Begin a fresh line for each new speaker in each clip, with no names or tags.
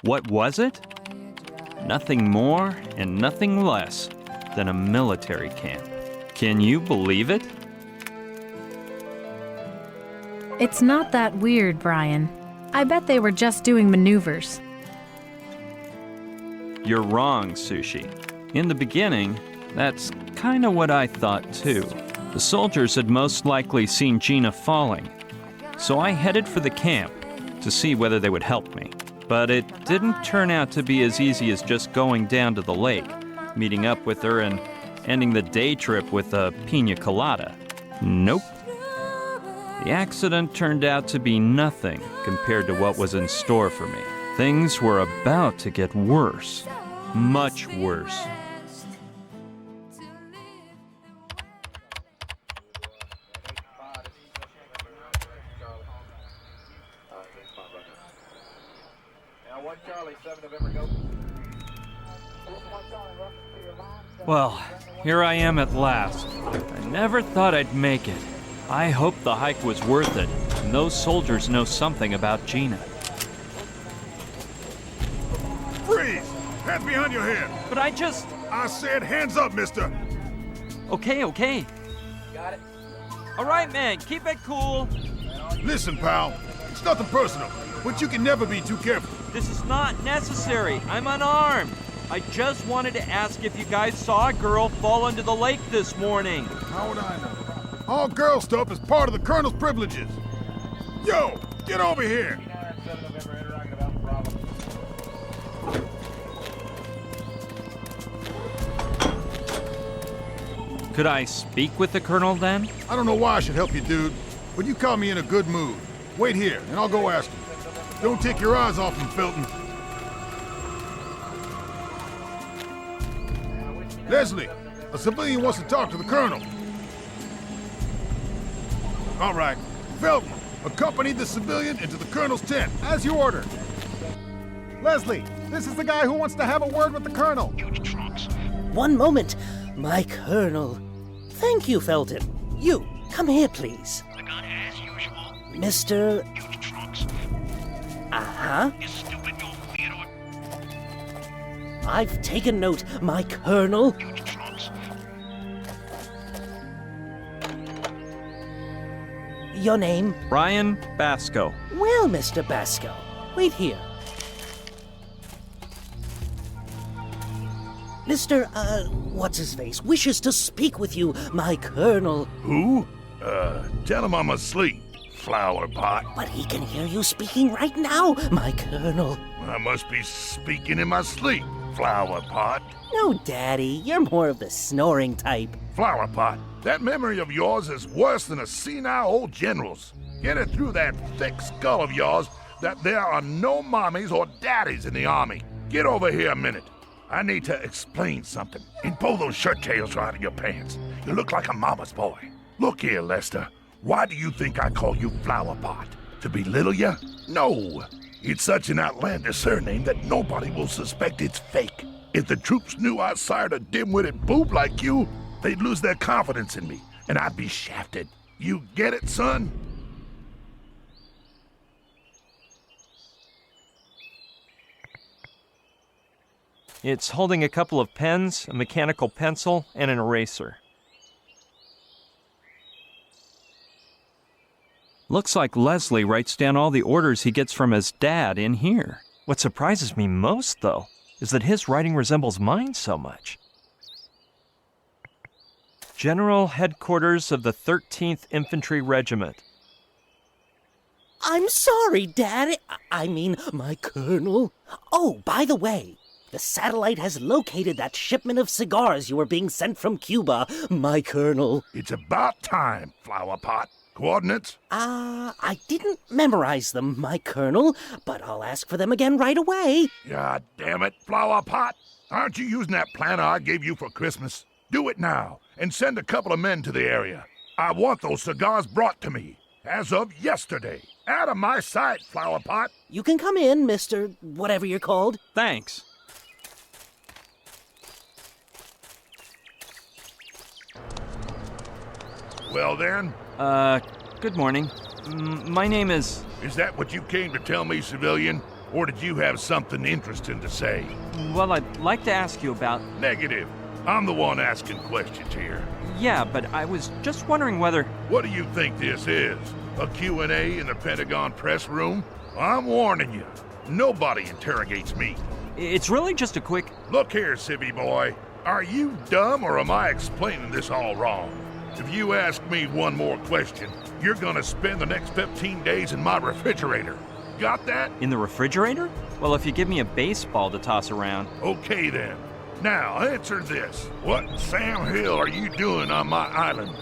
What was it? Nothing more and nothing less than a military camp. Can you believe it?
It's not that weird, Brian. I bet they were just doing maneuvers.
You're wrong, Sushi. In the beginning, that's kind of what I thought too. The soldiers had most likely seen Gina falling, so I headed for the camp to see whether they would help me. But it didn't turn out to be as easy as just going down to the lake, meeting up with her and ending the day trip with a piña colada. Nope. The accident turned out to be nothing compared to what was in store for me. Things were about to get worse. Much worse. Well, here I am at last. I never thought I'd make it. I hoped the hike was worth it, and those soldiers know something about Gina.
Freeze! Hands behind your head!
But
I said hands up, mister!
Okay.
Got it.
All right, man, keep it cool.
Listen, pal, it's nothing personal, but you can never be too careful.
This is not necessary. I'm unarmed. I just wanted to ask if you guys saw a girl fall into the lake this morning.
How would I know? All girl stuff is part of the Colonel's privileges. Yo, get over here!
Could I speak with the Colonel then?
I don't know why I should help you, dude, but you caught me in a good mood. Wait here, and I'll go ask him. Don't take your eyes off him, Felton. Leslie, a civilian wants to talk to the Colonel. All right. Felton, accompany the civilian into the Colonel's tent.
As you ordered. Leslie, this is the guy who wants to have a word with the Colonel.
One moment, my Colonel. Thank you, Felton. You, come here, please.
I got as usual.
Mr.
Huge trunks.
Uh-huh.
You stupid old weirdo.
I've taken note, my Colonel.
Huge trunks.
Your name?
Ryan Basco.
Well, Mr. Basco, wait here. Mr. What's-his-face wishes to speak with you, my Colonel.
Who? Tell him I'm asleep, flower pot.
But he can hear you speaking right now, my Colonel.
I must be speaking in my sleep, flower pot.
No, Daddy, you're more of the snoring type.
Flower pot, that memory of yours is worse than a senile old general's. Get it through that thick skull of yours that there are no mommies or daddies in the army. Get over here a minute. I need to explain something. And pull those shirt tails out of your pants. You look like a mama's boy. Look here, Lester. Why do you think I call you Flower Pot? To belittle you? No. It's such an outlandish surname that nobody will suspect it's fake. If the troops knew I sired a dim-witted boob like you, they'd lose their confidence in me, and I'd be shafted. You get it, son?
It's holding a couple of pens, a mechanical pencil, and an eraser. Looks like Leslie writes down all the orders he gets from his dad in here. What surprises me most, though, is that his writing resembles mine so much. General Headquarters of the 13th Infantry Regiment.
I'm sorry, Dad. I mean, my Colonel. Oh, by the way, the satellite has located that shipment of cigars you were being sent from Cuba, my Colonel.
It's about time, Flower Pot. Coordinates?
I didn't memorize them, my Colonel, but I'll ask for them again right away.
God damn it, Flower Pot. Aren't you using that planner I gave you for Christmas? Do it now, and send a couple of men to the area. I want those cigars brought to me, as of yesterday. Out of my sight, flower pot.
You can come in, Mr. whatever you're called.
Thanks.
Well then,
Good morning. My name is...
is that what you came to tell me, civilian? Or did you have something interesting to say?
Well, I'd like to ask you about...
Negative. I'm the one asking questions here.
Yeah, but I was just wondering whether...
What do you think this is? A Q&A in the Pentagon press room? I'm warning you, nobody interrogates me.
It's really just a quick...
Look here, civvy boy. Are you dumb or am I explaining this all wrong? If you ask me one more question, you're gonna spend the next 15 days in my refrigerator. Got that?
In the refrigerator? Well, if you give me a baseball to toss around...
Okay then. Now answer this. What in Sam Hill are you doing on my island?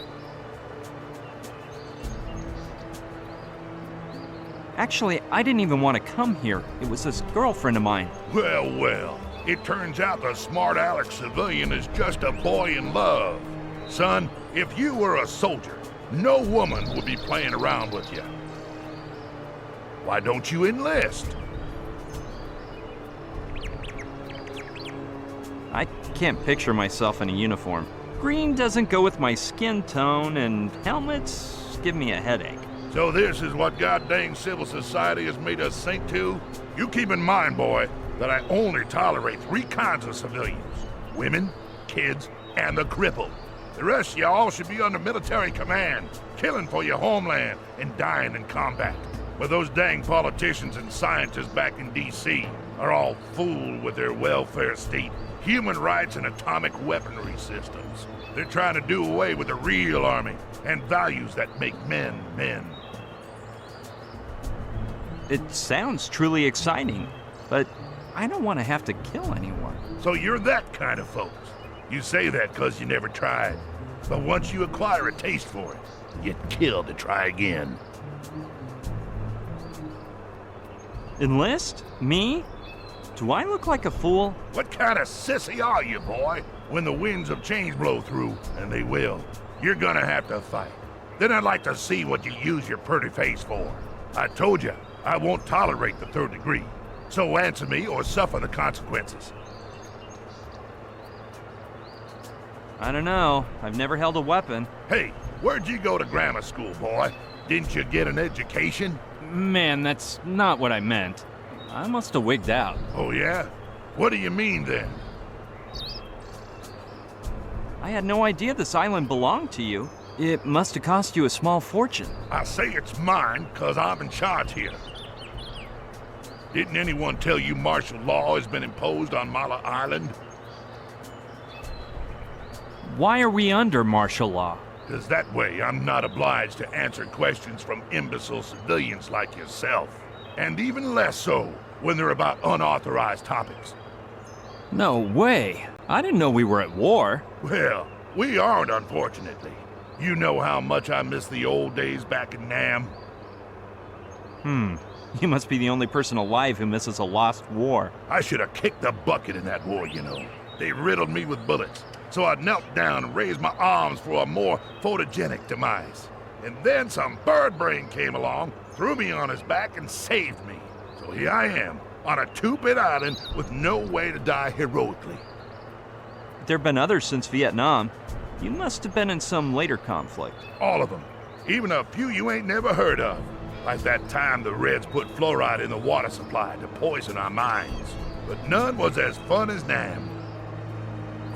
Actually, I didn't even want to come here. It was this girlfriend of mine.
Well, well. It turns out the smart Alex civilian is just a boy in love. Son, if you were a soldier, no woman would be playing around with you. Why don't you enlist?
I can't picture myself in a uniform. Green doesn't go with my skin tone, and helmets give me a headache.
So this is what goddamn civil society has made us sink to? You keep in mind, boy, that I only tolerate 3 kinds of civilians. Women, kids, and the crippled. The rest of y'all should be under military command, killing for your homeland and dying in combat. But those dang politicians and scientists back in D.C. are all fooled with their welfare state, human rights, and atomic weaponry systems. They're trying to do away with the real army and values that make men men.
It sounds truly exciting, but I don't want to have to kill anyone.
So you're that kind of folks. You say that because you never tried. But once you acquire a taste for it, you get killed to try again.
Enlist? Me? Do I look like a fool?
What kind of sissy are you, boy? When the winds of change blow through, and they will, you're gonna have to fight. Then I'd like to see what you use your pretty face for. I told you, I won't tolerate the 3rd degree. So answer me or suffer the consequences.
I don't know. I've never held a weapon.
Hey, where'd you go to grammar school, boy? Didn't you get an education?
Man, that's not what I meant. I must have wigged out.
Oh, yeah? What do you mean, then?
I had no idea this island belonged to you. It must have cost you a small fortune.
I say it's mine because I'm in charge here. Didn't anyone tell you martial law has been imposed on Mala Island?
Why are we under martial law?
Because that way I'm not obliged to answer questions from imbecile civilians like yourself. And even less so when they're about unauthorized topics.
No way. I didn't know we were at war.
Well, we aren't, unfortunately. You know how much I miss the old days back in Nam?
You must be the only person alive who misses a lost war.
I should have kicked the bucket in that war, you know. They riddled me with bullets, so I knelt down and raised my arms for a more photogenic demise. And then some bird brain came along, threw me on his back, and saved me. So here I am, on a 2-bit island with no way to die heroically.
There have been others since Vietnam. You must have been in some later conflict.
All of them. Even a few you ain't never heard of. Like that time the Reds put fluoride in the water supply to poison our minds. But none was as fun as Nam.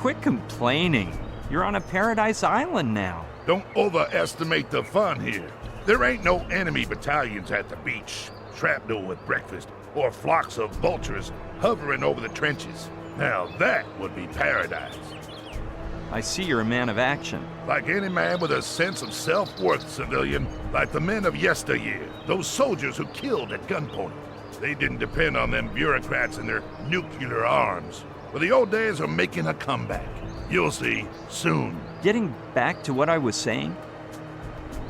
Quit complaining. You're on a paradise island now.
Don't overestimate the fun here. There ain't no enemy battalions at the beach, shrapnel with breakfast, or flocks of vultures hovering over the trenches. Now that would be paradise.
I see you're a man of action.
Like any man with a sense of self-worth, civilian. Like the men of yesteryear, those soldiers who killed at gunpoint. They didn't depend on them bureaucrats and their nuclear arms. But the old days are making a comeback. You'll see, soon.
Getting back to what I was saying,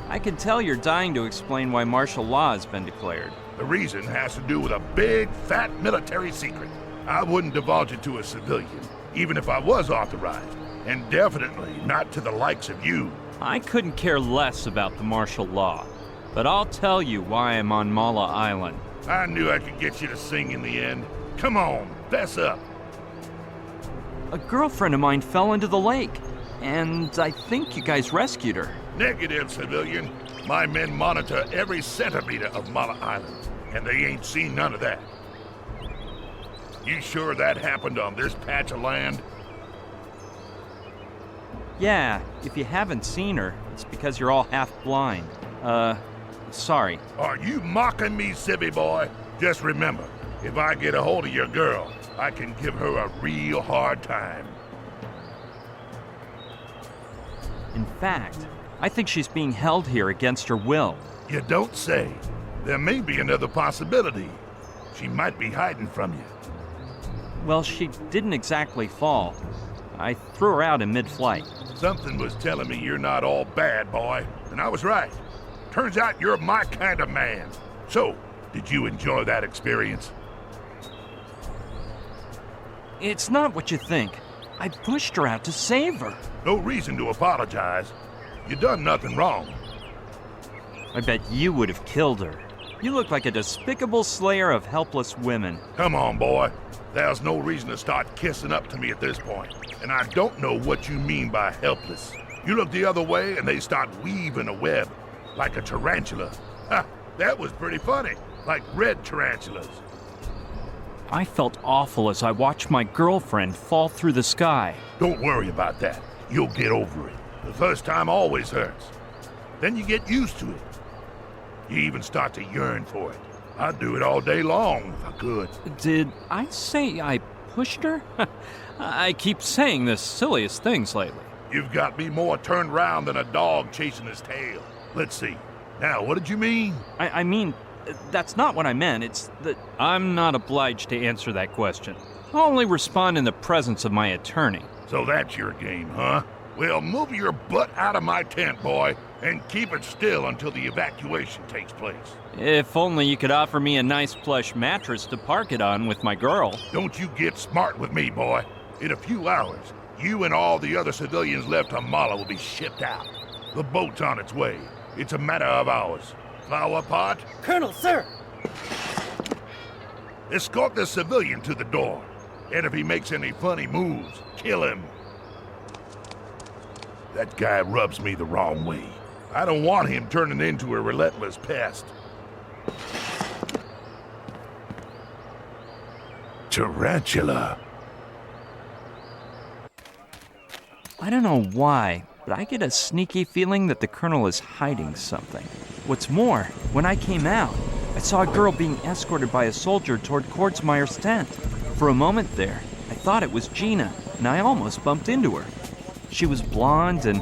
I can tell you're dying to explain why martial law has been declared.
The reason has to do with a big, fat military secret. I wouldn't divulge it to a civilian, even if I was authorized. And definitely not to the likes of you.
I couldn't care less about the martial law, but I'll tell you why I'm on Mala Island.
I knew I could get you to sing in the end. Come on, fess up.
A girlfriend of mine fell into the lake, and I think you guys rescued her.
Negative, civilian. My men monitor every centimeter of Mala Island, and they ain't seen none of that. You sure that happened on this patch of land?
Yeah, if you haven't seen her, it's because you're all half blind. Sorry.
Are you mocking me, civvy boy? Just remember, if I get a hold of your girl, I can give her a real hard time.
In fact, I think she's being held here against her will.
You don't say. There may be another possibility. She might be hiding from you.
Well, she didn't exactly fall. I threw her out in mid-flight.
Something was telling me you're not all bad, boy, and I was right. Turns out you're my kind of man. So, did you enjoy that experience?
It's not what you think. I pushed her out to save her.
No reason to apologize. You done nothing wrong.
I bet you would have killed her. You look like a despicable slayer of helpless women.
Come on, boy. There's no reason to start kissing up to me at this point. And I don't know what you mean by helpless. You look the other way and they start weaving a web, like a tarantula. Ha! That was pretty funny, like red tarantulas.
I felt awful as I watched my girlfriend fall through the sky.
Don't worry about that. You'll get over it. The first time always hurts. Then you get used to it. You even start to yearn for it. I'd do it all day long if I could.
Did I say I pushed her? I keep saying the silliest things lately.
You've got me more turned round than a dog chasing his tail. Let's see. Now, what did you mean?
I mean, that's not what I meant. It's that I'm not obliged to answer that question. I'll only respond in the presence of my attorney.
So that's your game, huh? Well, move your butt out of my tent, boy, and keep it still until the evacuation takes place.
If only you could offer me a nice plush mattress to park it on with my girl.
Don't you get smart with me, boy. In a few hours, you and all the other civilians left on Mala will be shipped out. The boat's on its way. It's a matter of hours. Flower pot?
Colonel, sir!
Escort the civilian to the door. And if he makes any funny moves, kill him. That guy rubs me the wrong way. I don't want him turning into a relentless pest. Tarantula.
I don't know why, but I get a sneaky feeling that the Colonel is hiding something. What's more, when I came out, I saw a girl being escorted by a soldier toward Kortsmeyer's tent. For a moment there, I thought it was Gina, and I almost bumped into her. She was blonde and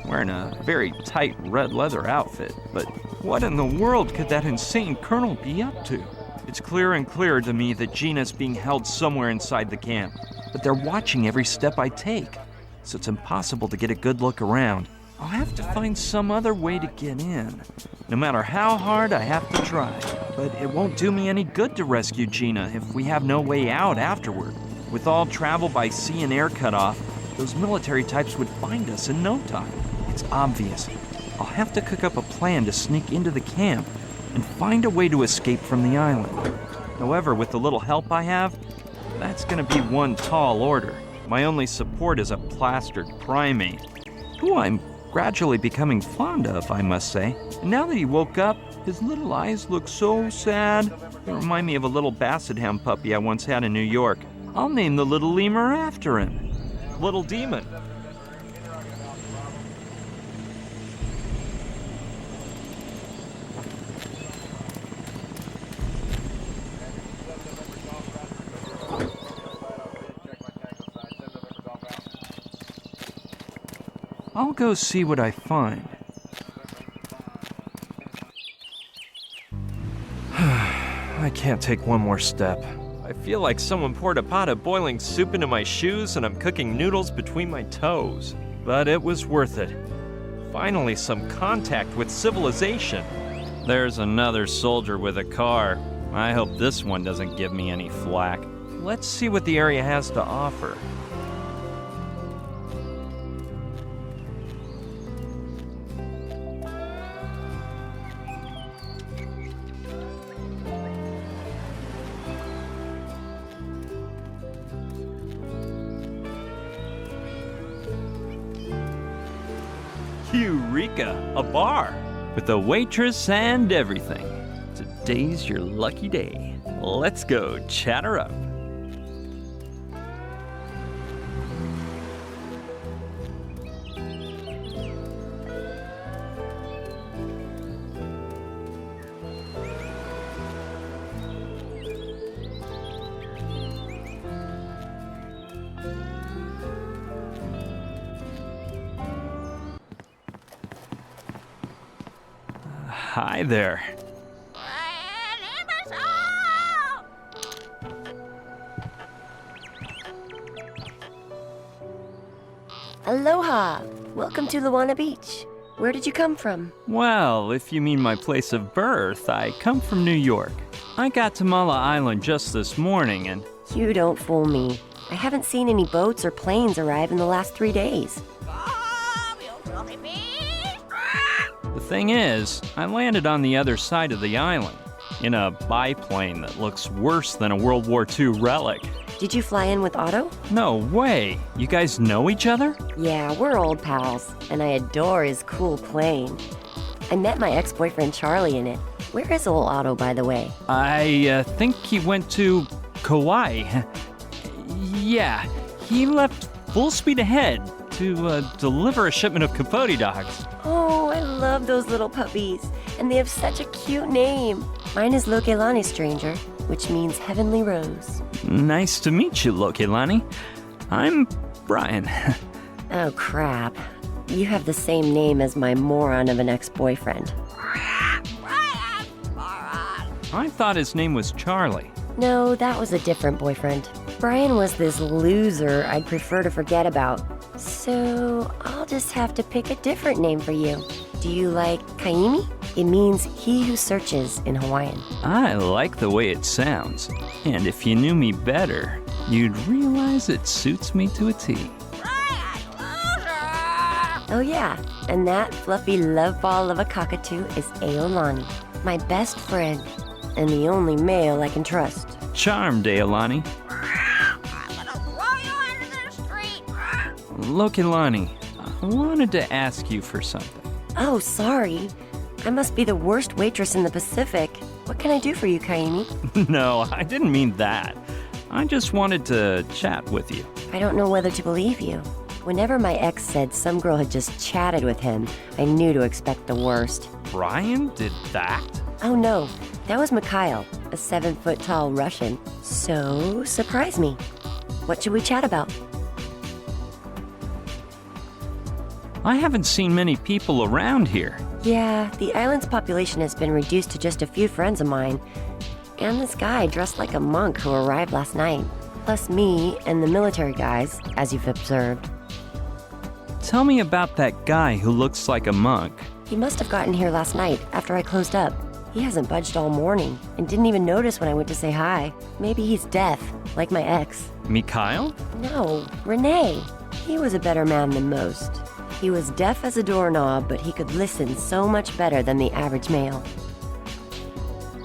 wearing a very tight red leather outfit, but what in the world could that insane colonel be up to? It's clearer and clearer to me that Gina's being held somewhere inside the camp, but they're watching every step I take, so it's impossible to get a good look around. I'll have to find some other way to get in, no matter how hard I have to try. But it won't do me any good to rescue Gina if we have no way out afterward. With all travel by sea and air cut off, those military types would find us in no time. It's obvious. I'll have to cook up a plan to sneak into the camp and find a way to escape from the island. However, with the little help I have, that's gonna be one tall order. My only support is a plastered primate, who I'm gradually becoming fond of, I must say. And now that he woke up, his little eyes look so sad. They remind me of a little basset hound puppy I once had in New York. I'll name the little lemur after him. Little Demon. I'll go see what I find. I can't take one more step. I feel like someone poured a pot of boiling soup into my shoes and I'm cooking noodles between my toes. But it was worth it. Finally, some contact with civilization. There's another soldier with a car. I hope this one doesn't give me any flack. Let's see what the area has to offer. Eureka! A bar! With a waitress and everything. Today's your lucky day. Let's go chat her up. Hi there.
Aloha! Welcome to Luana Beach. Where did you come from?
Well, if you mean my place of birth, I come from New York. I got to Mala Island just this morning and...
You don't fool me. I haven't seen any boats or planes arrive in the last 3 days.
The thing is, I landed on the other side of the island, in a biplane that looks worse than a World War II relic.
Did you fly in with Otto?
No way! You guys know each other?
Yeah, we're old pals, and I adore his cool plane. I met my ex-boyfriend Charlie in it. Where is old Otto, by the way?
I think he went to Kauai. Yeah, he left full speed ahead to deliver a shipment of Capote dogs.
Oh, I love those little puppies, and they have such a cute name. Mine is Lokelani, stranger, which means heavenly rose.
Nice to meet you, Lokelani. I'm Brian.
Oh, crap. You have the same name as my moron of an ex-boyfriend.
I thought his name was Charlie.
No, that was a different boyfriend. Brian was this loser I'd prefer to forget about. So I'll just have to pick a different name for you. Do you like Kaimi? It means he who searches in Hawaiian.
I like the way it sounds. And if you knew me better, you'd realize it suits me to a T.
Oh yeah, and that fluffy love ball of a cockatoo is Aolani, my best friend, and the only male I can trust.
Charmed, Aolani. Lokelani, I wanted to ask you for something.
Oh, sorry. I must be the worst waitress in the Pacific. What can I do for you, Kaimi?
No, I didn't mean that. I just wanted to chat with you.
I don't know whether to believe you. Whenever my ex said some girl had just chatted with him, I knew to expect the worst.
Brian did that?
Oh no, that was Mikhail, a 7-foot-tall Russian. So, surprise me. What should we chat about?
I haven't seen many people around here.
Yeah, the island's population has been reduced to just a few friends of mine. And this guy dressed like a monk who arrived last night. Plus me and the military guys, as you've observed.
Tell me about that guy who looks like a monk.
He must have gotten here last night after I closed up. He hasn't budged all morning and didn't even notice when I went to say hi. Maybe he's deaf, like my ex.
Mikhail?
No, Renee. He was a better man than most. He was deaf as a doorknob, but he could listen so much better than the average male.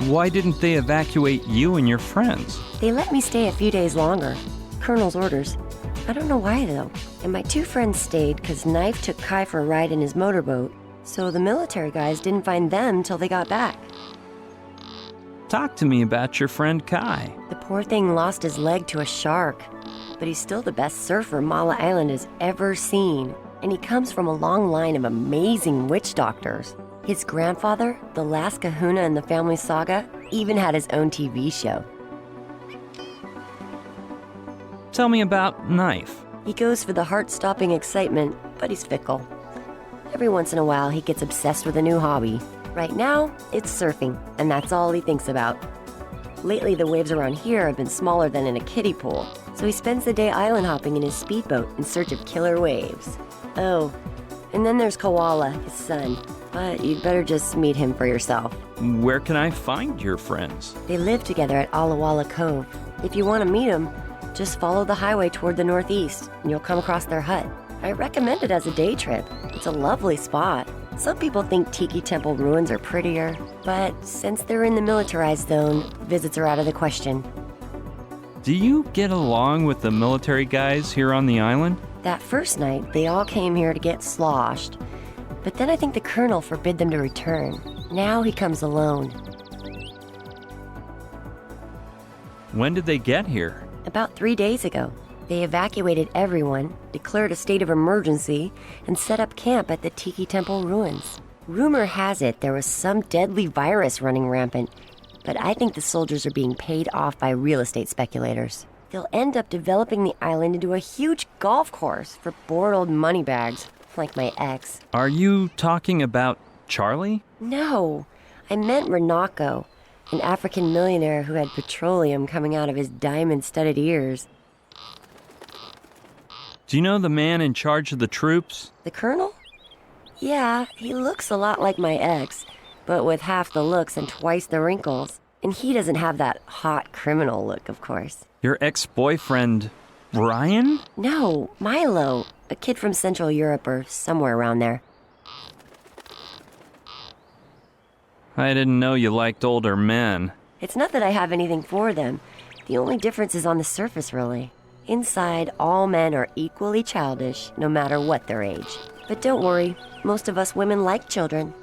Why didn't they evacuate you and your friends?
They let me stay a few days longer. Colonel's orders. I don't know why, though. And my two friends stayed because Knife took Kai for a ride in his motorboat, so the military guys didn't find them till they got back.
Talk to me about your friend Kai.
The poor thing lost his leg to a shark, but he's still the best surfer Mala Island has ever seen. And he comes from a long line of amazing witch doctors. His grandfather, the last kahuna in the family saga, even had his own TV show.
Tell me about Knife.
He goes for the heart-stopping excitement, but he's fickle. Every once in a while, he gets obsessed with a new hobby. Right now, it's surfing, and that's all he thinks about. Lately, the waves around here have been smaller than in a kiddie pool, so he spends the day island hopping in his speedboat in search of killer waves. Oh, and then there's Koala, his son, but you'd better just meet him for yourself.
Where can I find your friends?
They live together at Alawala Cove. If you want to meet them, just follow the highway toward the northeast, and you'll come across their hut. I recommend it as a day trip. It's a lovely spot. Some people think Tiki Temple ruins are prettier, but since they're in the militarized zone, visits are out of the question.
Do you get along with the military guys here on the island?
That first night, they all came here to get sloshed. But then I think the colonel forbid them to return. Now he comes alone.
When did they get here?
About 3 days ago. They evacuated everyone, declared a state of emergency, and set up camp at the Tiki Temple ruins. Rumor has it there was some deadly virus running rampant, but I think the soldiers are being paid off by real estate speculators. They'll end up developing the island into a huge golf course for bored old moneybags, like my ex.
Are you talking about Charlie?
No, I meant Renako, an African millionaire who had petroleum coming out of his diamond-studded ears.
Do you know the man in charge of the troops?
The colonel? Yeah, he looks a lot like my ex, but with half the looks and twice the wrinkles. And he doesn't have that hot criminal look, of course.
Your ex-boyfriend, Brian?
No, Milo, a kid from Central Europe or somewhere around there.
I didn't know you liked older men.
It's not that I have anything for them. The only difference is on the surface, really. Inside, all men are equally childish, no matter what their age. But don't worry, most of us women like children.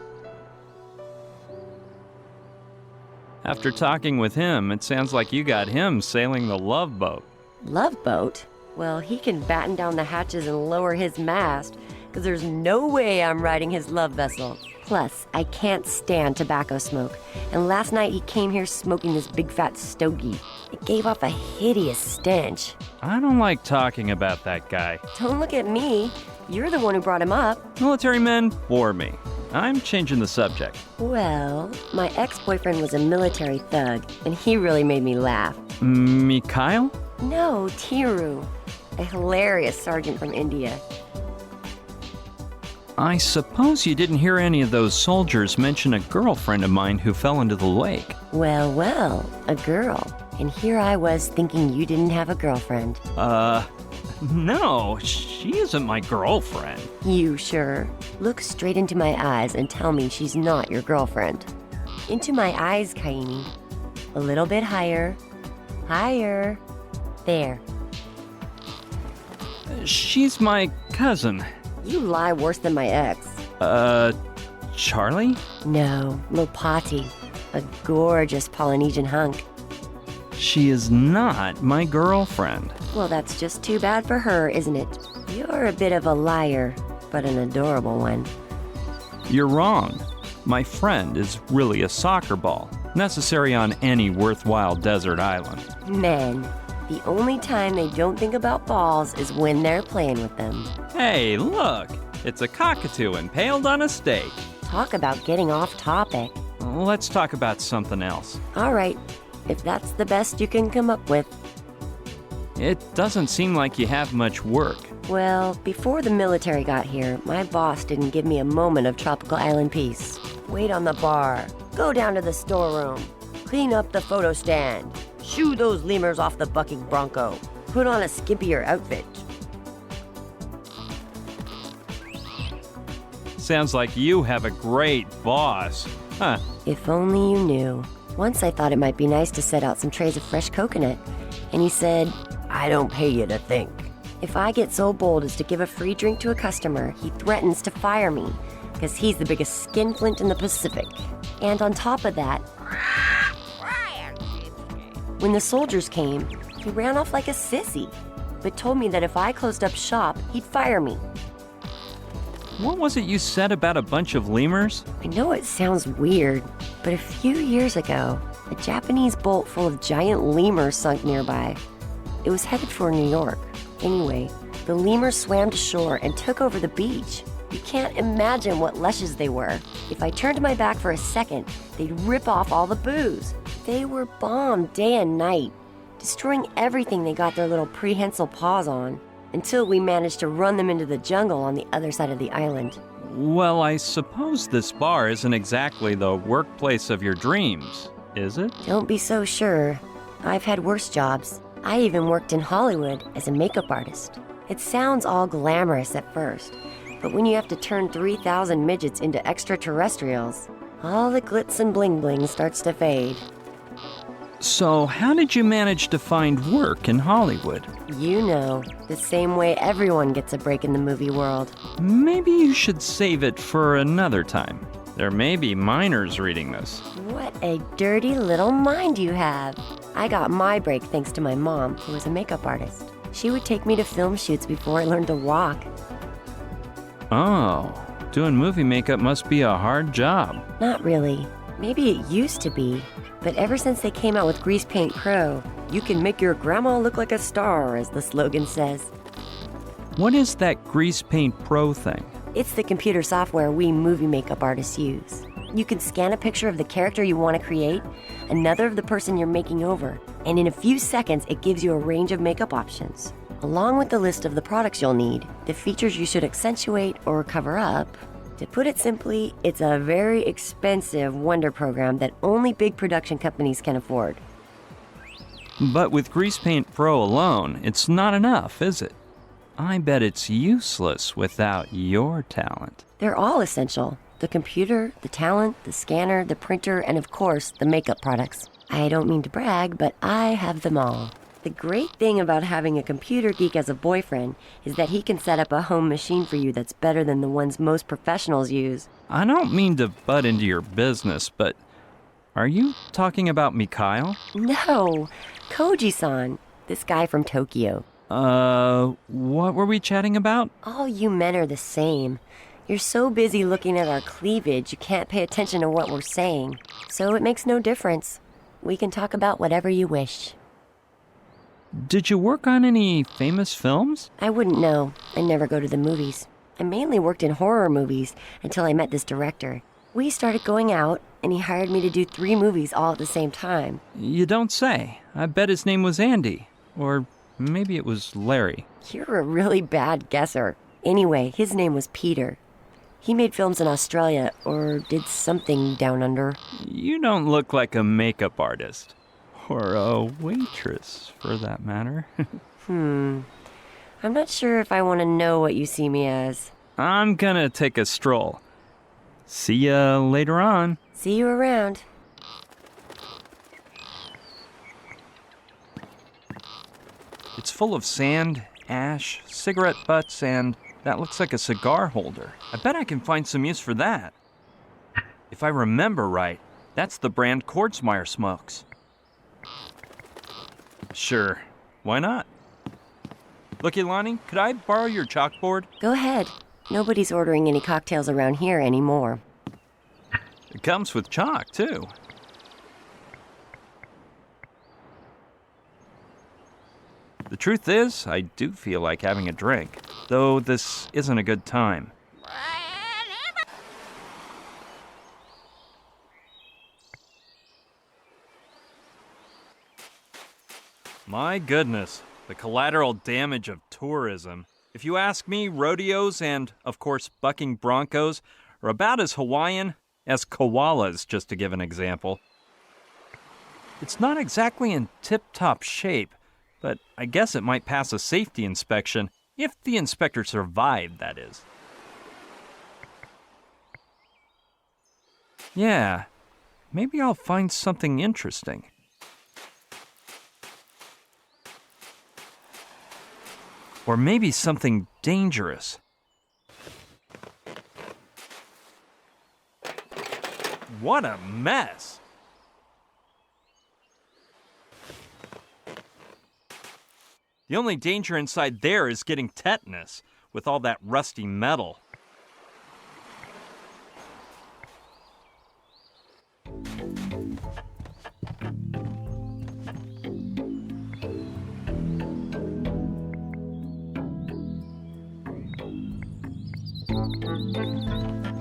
After talking with him, it sounds like you got him sailing the Love Boat.
Love boat? Well, he can batten down the hatches and lower his mast, because there's no way I'm riding his love vessel. Plus, I can't stand tobacco smoke, and last night he came here smoking this big fat stogie. It gave off a hideous stench.
I don't like talking about that guy.
Don't look at me. You're the one who brought him up.
Military men bore me. I'm changing the subject.
Well, my ex-boyfriend was a military thug, and he really made me laugh.
Mikhail?
No, Tiru, a hilarious sergeant from India.
I suppose you didn't hear any of those soldiers mention a girlfriend of mine who fell into the lake.
Well, well, a girl. And here I was thinking you didn't have a girlfriend.
No, she isn't my girlfriend.
You sure? Look straight into my eyes and tell me she's not your girlfriend. Into my eyes, Kaini. A little bit higher. Higher. There.
She's my cousin.
You lie worse than my ex.
Charlie?
No, Lopati. A gorgeous Polynesian hunk.
She is not my girlfriend.
Well, that's just too bad for her, isn't it? You're a bit of a liar, but an adorable one.
You're wrong. My friend is really a soccer ball, necessary on any worthwhile desert island.
Men, the only time they don't think about balls is when they're playing with them.
Hey, look! It's a cockatoo impaled on a stake.
Talk about getting off topic.
Let's talk about something else.
All right, if that's the best you can come up with.
It doesn't seem like you have much work.
Well, before the military got here, my boss didn't give me a moment of tropical island peace. Wait on the bar, go down to the storeroom, clean up the photo stand, shoo those lemurs off the bucking bronco, put on a skimpier outfit.
Sounds like you have a great boss. Huh.
If only you knew. Once I thought it might be nice to set out some trays of fresh coconut, and he said, "I don't pay you to think." If I get so bold as to give a free drink to a customer, he threatens to fire me, because he's the biggest skinflint in the Pacific. And on top of that, when the soldiers came, he ran off like a sissy, but told me that if I closed up shop, he'd fire me.
What was it you said about a bunch of lemurs?
I know it sounds weird, but a few years ago, a Japanese boat full of giant lemurs sunk nearby. It was headed for New York. Anyway, the lemurs swam to shore and took over the beach. You can't imagine what lushes they were. If I turned my back for a second, they'd rip off all the booze. They were bombed day and night, destroying everything they got their little prehensile paws on, until we managed to run them into the jungle on the other side of the island.
Well, I suppose this bar isn't exactly the workplace of your dreams, is it?
Don't be so sure. I've had worse jobs. I even worked in Hollywood as a makeup artist. It sounds all glamorous at first, but when you have to turn 3,000 midgets into extraterrestrials, all the glitz and bling bling starts to fade.
So, how did you manage to find work in Hollywood?
You know, the same way everyone gets a break in the movie world.
Maybe you should save it for another time. There may be minors reading this.
What a dirty little mind you have. I got my break thanks to my mom, who was a makeup artist. She would take me to film shoots before I learned to walk.
Oh, doing movie makeup must be a hard job.
Not really. Maybe it used to be. But ever since they came out with Grease Paint Pro, you can make your grandma look like a star, as the slogan says.
What is that Grease Paint Pro thing?
It's the computer software we movie makeup artists use. You can scan a picture of the character you want to create, another of the person you're making over, and in a few seconds it gives you a range of makeup options. Along with the list of the products you'll need, the features you should accentuate or cover up. To put it simply, it's a very expensive wonder program that only big production companies can afford.
But with Grease Paint Pro alone, it's not enough, is it? I bet it's useless without your talent.
They're all essential. The computer, the talent, the scanner, the printer, and of course, the makeup products. I don't mean to brag, but I have them all. The great thing about having a computer geek as a boyfriend is that he can set up a home machine for you that's better than the ones most professionals use.
I don't mean to butt into your business, but are you talking about Mikhail?
No, Koji-san, this guy from Tokyo.
What were we chatting about?
All you men are the same. You're so busy looking at our cleavage, you can't pay attention to what we're saying. So it makes no difference. We can talk about whatever you wish.
Did you work on any famous films?
I wouldn't know. I never go to the movies. I mainly worked in horror movies until I met this director. We started going out, and he hired me to do 3 movies all at the same time.
You don't say. I bet his name was Andy. Or maybe it was Larry.
You're a really bad guesser. Anyway, his name was Peter. He made films in Australia, or did something down under.
You don't look like a makeup artist. Or a waitress, for that matter.
I'm not sure if I want to know what you see me as.
I'm gonna take a stroll. See ya later on.
See you around.
It's full of sand, ash, cigarette butts, and that looks like a cigar holder. I bet I can find some use for that. If I remember right, that's the brand Kordsmeyer smokes. Sure, why not? Look, Ilani, could I borrow your chalkboard?
Go ahead. Nobody's ordering any cocktails around here anymore.
It comes with chalk, too. The truth is, I do feel like having a drink, though this isn't a good time. My goodness, the collateral damage of tourism. If you ask me, rodeos and, of course, bucking broncos are about as Hawaiian as koalas, just to give an example. It's not exactly in tip-top shape, but I guess it might pass a safety inspection, if the inspector survived, that is. Yeah, maybe I'll find something interesting. Or maybe something dangerous. What a mess! The only danger inside there is getting tetanus with all that rusty metal.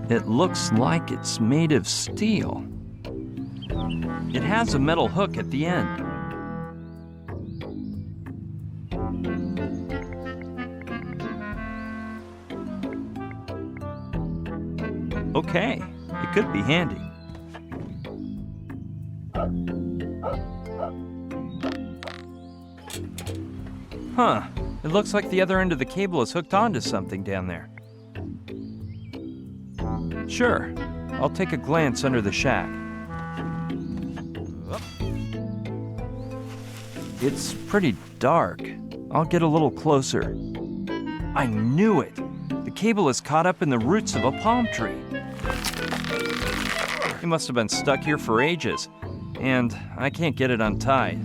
It looks like it's made of steel. It has a metal hook at the end. Okay, it could be handy. Huh, it looks like the other end of the cable is hooked onto something down there. Sure, I'll take a glance under the shack. It's pretty dark. I'll get a little closer. I knew it! The cable is caught up in the roots of a palm tree. He must have been stuck here for ages, and I can't get it untied.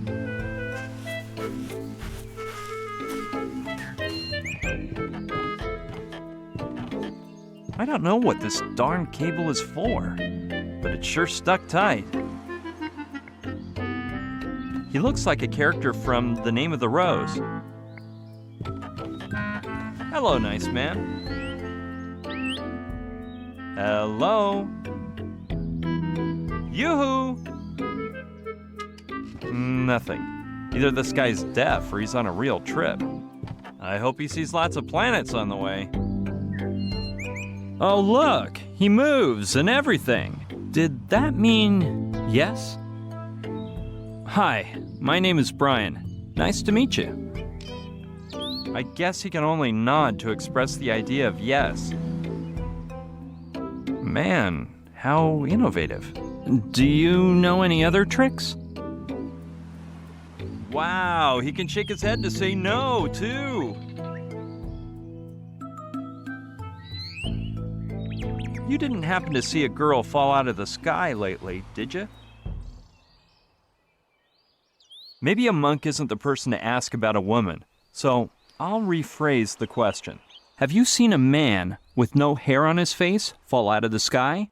I don't know what this darn cable is for, but it's sure stuck tight. He looks like a character from The Name of the Rose. Hello, nice man. Hello? Yoo-hoo! Nothing. Either this guy's deaf or he's on a real trip. I hope he sees lots of planets on the way. Oh, look! He moves and everything. Did that mean yes? Hi, my name is Brian. Nice to meet you. I guess he can only nod to express the idea of yes. Man, how innovative. Do you know any other tricks? Wow, he can shake his head to say no, too. You didn't happen to see a girl fall out of the sky lately, did you? Maybe a monk isn't the person to ask about a woman, so I'll rephrase the question. Have you seen a man with no hair on his face fall out of the sky?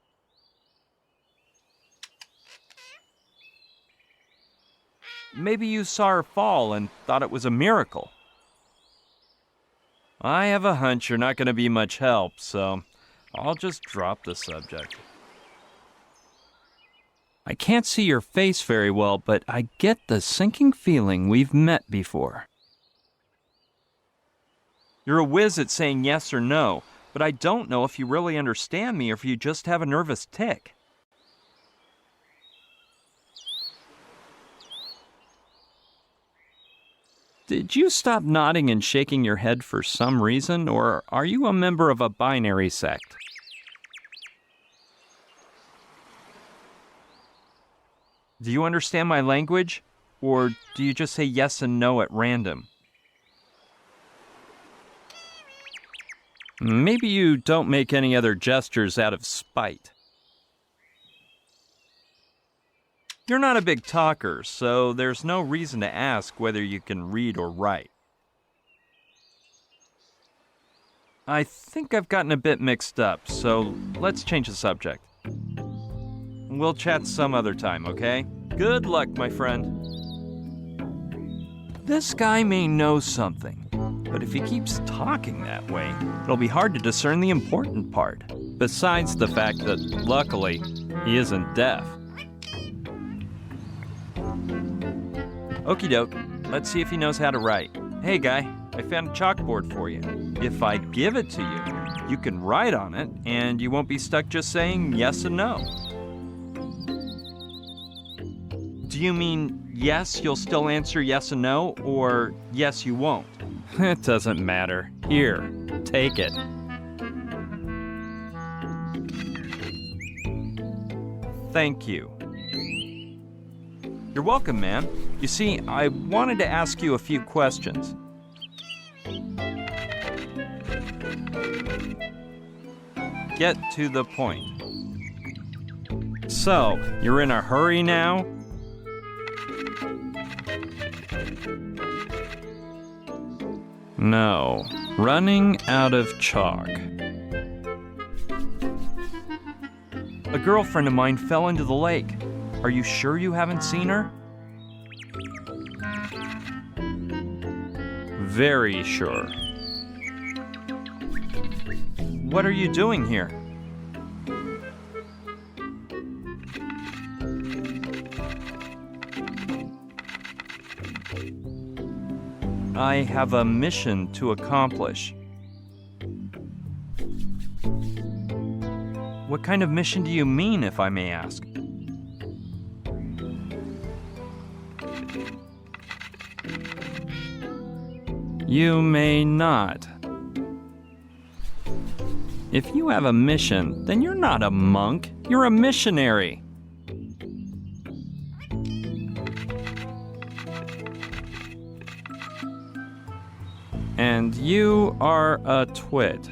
Maybe you saw her fall and thought it was a miracle. I have a hunch you're not going to be much help, so I'll just drop the subject. I can't see your face very well, but I get the sinking feeling we've met before. You're a whiz at saying yes or no, but I don't know if you really understand me or if you just have a nervous tic. Did you stop nodding and shaking your head for some reason, or are you a member of a binary sect? Do you understand my language, or do you just say yes and no at random? Maybe you don't make any other gestures out of spite. You're not a big talker, so there's no reason to ask whether you can read or write. I think I've gotten a bit mixed up, so let's change the subject. We'll chat some other time, okay? Good luck, my friend. This guy may know something, but if he keeps talking that way, it'll be hard to discern the important part, besides the fact that, luckily, he isn't deaf. Okie doke, let's see if he knows how to write. Hey guy, I found a chalkboard for you. If I give it to you, you can write on it, and you won't be stuck just saying yes and no. Do you mean yes, you'll still answer yes and no, or yes, you won't? It doesn't matter. Here, take it. Thank you. You're welcome, man. You see, I wanted to ask you a few questions. Get to the point. So, you're in a hurry now? No, running out of chalk. A girlfriend of mine fell into the lake. Are you sure you haven't seen her? Very sure. What are you doing here? I have a mission to accomplish. What kind of mission do you mean, if I may ask? You may not. If you have a mission, then you're not a monk, you're a missionary. And you are a twit.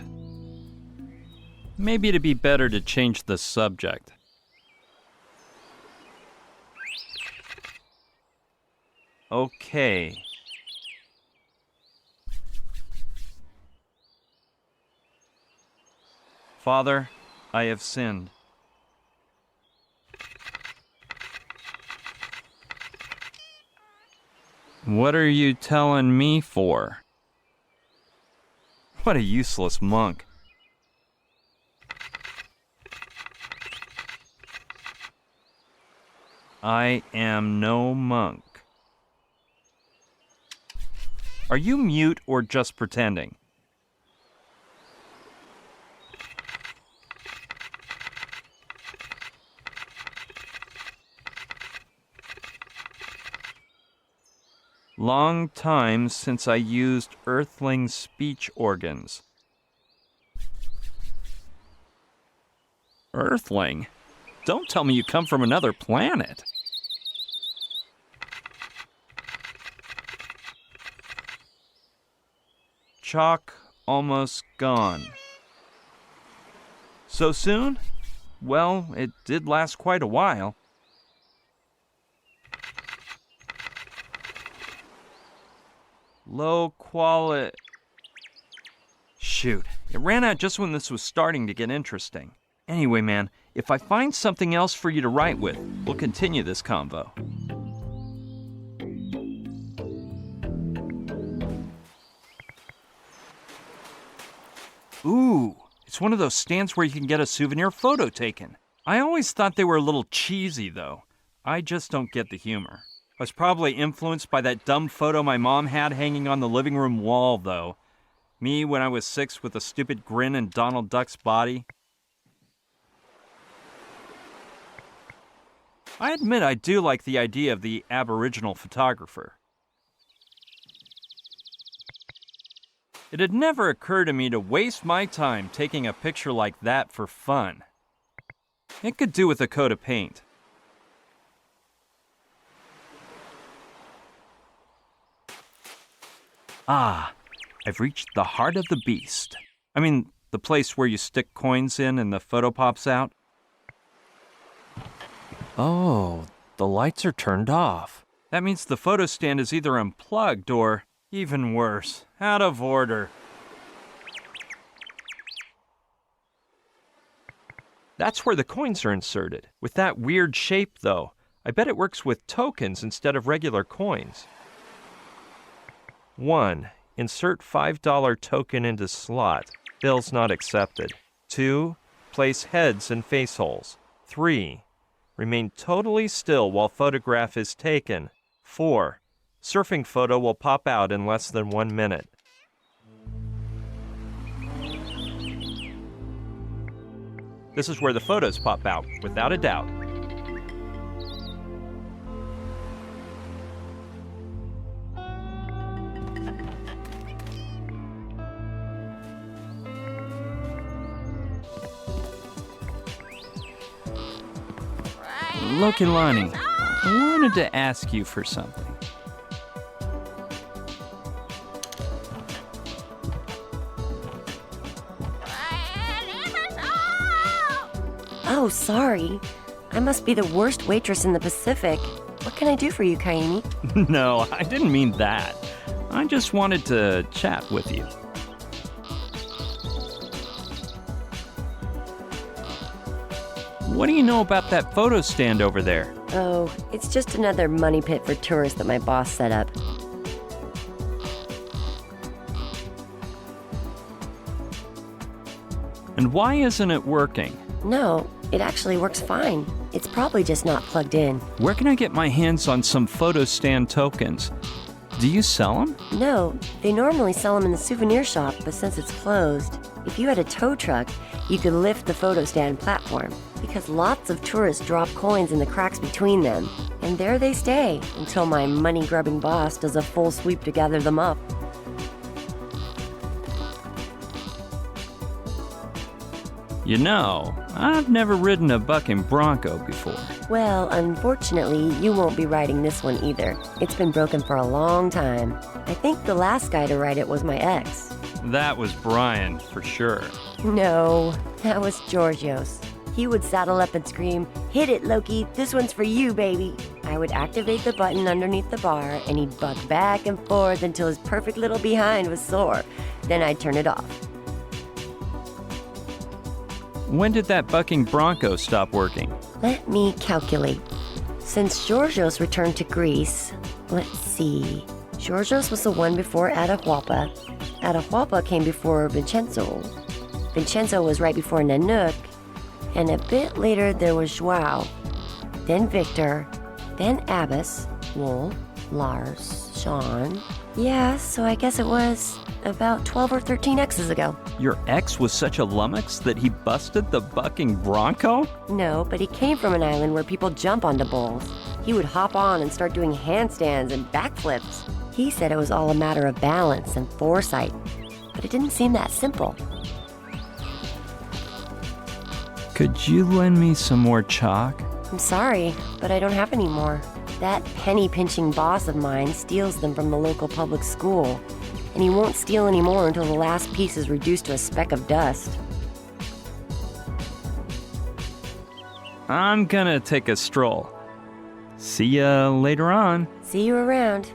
Maybe it'd be better to change the subject. Okay. Father, I have sinned. What are you telling me for? What a useless monk. I am no monk. Are you mute or just pretending? Long time since I used earthling speech organs. Earthling? Don't tell me you come from another planet. Chalk almost gone. So soon? Well, it did last quite a while. Low quality. Shoot, it ran out just when this was starting to get interesting. Anyway, man, if I find something else for you to write with, we'll continue this convo. Ooh, it's one of those stands where you can get a souvenir photo taken. I always thought they were a little cheesy, though. I just don't get the humor. I was probably influenced by that dumb photo my mom had hanging on the living room wall, though. Me when I was 6 with a stupid grin and Donald Duck's body. I admit I do like the idea of the Aboriginal photographer. It had never occurred to me to waste my time taking a picture like that for fun. It could do with a coat of paint. Ah, I've reached the heart of the beast. I mean, the place where you stick coins in and the photo pops out. Oh, the lights are turned off. That means the photo stand is either unplugged or, even worse, out of order. That's where the coins are inserted. With that weird shape, though, I bet it works with tokens instead of regular coins. 1. Insert $5 token into slot. Bills not accepted. 2. Place heads in face holes. 3. Remain totally still while photograph is taken. 4. Surfing photo will pop out in less than 1 minute. This is where the photos pop out, without a doubt. Look, Ilani, I wanted to ask you for something.
Oh, sorry. I must be the worst waitress in the Pacific. What can I do for you, Kaimi?
No, I didn't mean that. I just wanted to chat with you. What do you know about that photo stand over there?
Oh, it's just another money pit for tourists that my boss set up.
And why isn't it working?
No, it actually works fine. It's probably just not plugged in.
Where can I get my hands on some photo stand tokens? Do you sell them?
No, they normally sell them in the souvenir shop, but since it's closed, if you had a tow truck, you could lift the photo stand platform, because lots of tourists drop coins in the cracks between them, and there they stay until my money-grubbing boss does a full sweep to gather them up.
You know, I've never ridden a bucking bronco before.
Well, unfortunately, you won't be riding this one either. It's been broken for a long time. I think the last guy to ride it was my ex.
That was Brian, for sure.
No, that was Georgios. He would saddle up and scream, "Hit it, Loki, this one's for you, baby." I would activate the button underneath the bar, and he'd buck back and forth until his perfect little behind was sore. Then I'd turn it off.
When did that bucking bronco stop working?
Let me calculate. Since Georgios returned to Greece, let's see. Georgios was the one before Atahualpa. Atahualpa came before Vincenzo. Vincenzo was right before Nanook. And a bit later there was Joao. Then Victor. Then Abbas. Wolf. Lars. Sean. Yeah, so I guess it was about 12 or 13 X's ago.
Your ex was such a lummox that he busted the bucking bronco?
No, but he came from an island where people jump onto bulls. He would hop on and start doing handstands and backflips. He said it was all a matter of balance and foresight, but it didn't seem that simple.
Could you lend me some more chalk?
I'm sorry, but I don't have any more. That penny-pinching boss of mine steals them from the local public school, and he won't steal any more until the last piece is reduced to a speck of dust.
I'm gonna take a stroll. See ya later on.
See you around.